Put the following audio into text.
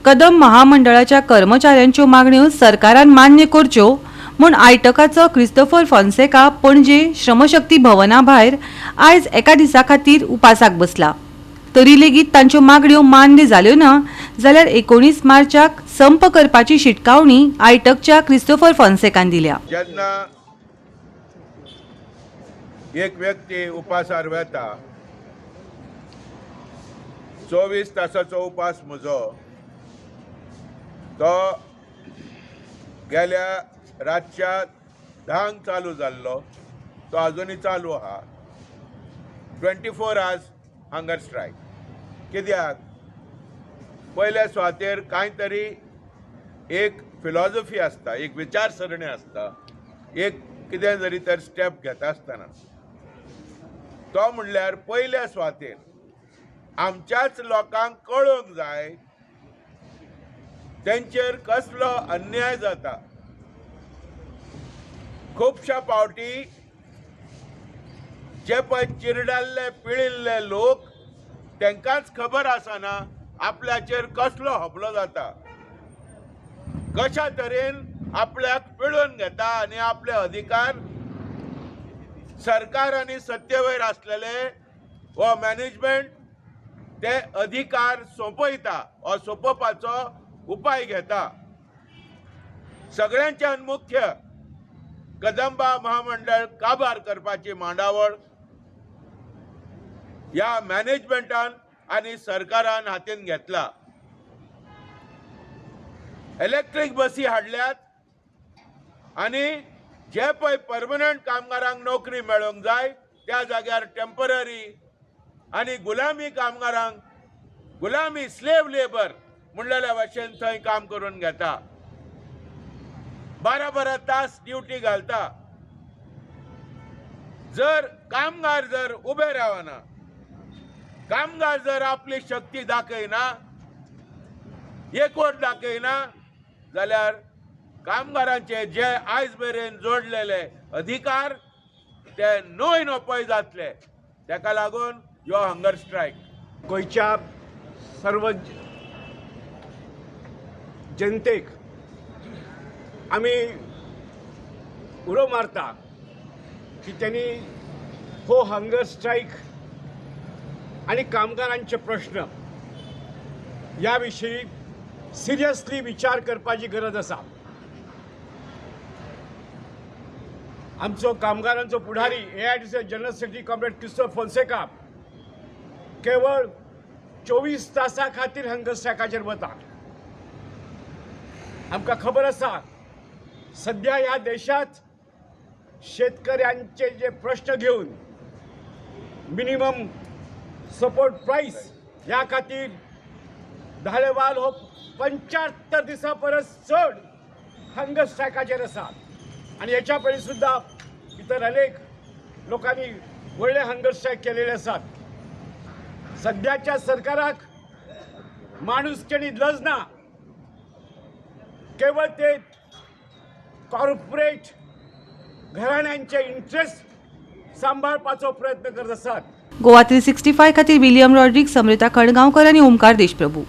कदम महामंडळाच्या कर्मचाऱ्यांच्यो मागण्यो सरकारान मान्य करच्यो म्हूण आयटकाचो क्रिस्तोफर फॉन्सेका पणजे श्रमशक्ती भवना भायर आयज एका दिसा खातीर उपासाक बसला. तरी लेगीत तांच्यो मागण्यो मान्य जाल्यो ना जाल्यार 19 मार्चाक संप करपाची शिटकावणी आयटकच्या क्रिस्तोफर फॉन्सेकान दिल्या. जेन्ना एक व्यक्ती उपासार वेता 24 तासाचो उपास म्हजो तो गेल्या रातच्या 10 चालू जाल्लो तो अजुनूय चालू आहा. 24 hours हंगर स्ट्रायक. कित्याक पयल्या सुवातेर कांय तरी एक फिलॉसॉफी आसता, एक विचारसरणी आसता, एक कितें जरी तर स्टेप घेता आसतना तो म्हणल्यार पयल्या सुवातेर आमच्याच लोकांक कळोवंक जाय तेंचेर कसलो अन्याय जाता. खुबश्या फावटी जे पळय चिरडाल्ले पिळिल्ले लोक तांकांच खबर आसना आपल्याचेर कसलो हमलो जाता, कशा तरेन आपल्याक पिळून घेता आनी आपले अधिकार सरकार आनी सत्तेवयर आसलेले हो मॅनेजमेंट ते अधिकार सोंपयता वा सोंपोवपाचो उपाय घेता. सगळ्यांच्यान मुख्य कदंबा महामंडळ काबार करपाची मांडावळ ह्या मॅनेजमेंटान आनी सरकारान हातीन घेतला. इलेक्ट्रीक बसी हाडल्यात आनी जे पळय परमनंट कामगारांक नोकरी मेळोवंक जाय त्या जाग्यार टेम्पररी आनी गुलामी कामगारांक गुलामी स्लेव लेबर म्हणलेल्या भाशेन थंय काम करून घेता. 12-12 तास ड्युटी घालता. जर कामगार जर उबे रावना, कामगार जर आपली शक्ती दाखयना, एकवट दाखयना जाल्यार कामगारांचे जे आयज मेरेन जोडलेले अधिकार ते नोय नपय जातले. ताका लागून ह्यो हंगर स्ट्रायक. गोंयच्या सर्व जनतेक आमी उलो मारता की त्यांनी हो हंगर स्ट्रायक आणि कामगारांचे प्रश्न या विषयी सिरियसली विचार करपाची गरज आसा. आमचो कामगारांचो पुढारी AITC general secretary comrade Christopher Fonseca केवळ 24 तासां खातीर हंगर स्ट्रायकाचेर वता. आमकां खबर आसा सध्या ह्या देशात शेतकऱ्यांचे जे प्रश्न घेऊन मिनिमम सपोर्ट प्राइस ह्या खातीर धालेवाल हो 75 दिसां परस चड हंगर स्ट्रायकाचेर आसा. आणि याच्या पयलीं सुद्धा इतर अनेक लोकांनी व्हडले हंगर स्ट्रायक केलेले आसात. सध्याच्या सरकाराक माणुसकीची लज ना. केवळ ते कॉर्पोरेट घराण्यांचे इंटरेस्ट सांभाळपाचो प्रयत्न करत आसात. गोवा 365 खातीर विलियम रॉड्रिक्स, समृता खडगांवकर आनी ओमकार देशप्रभू.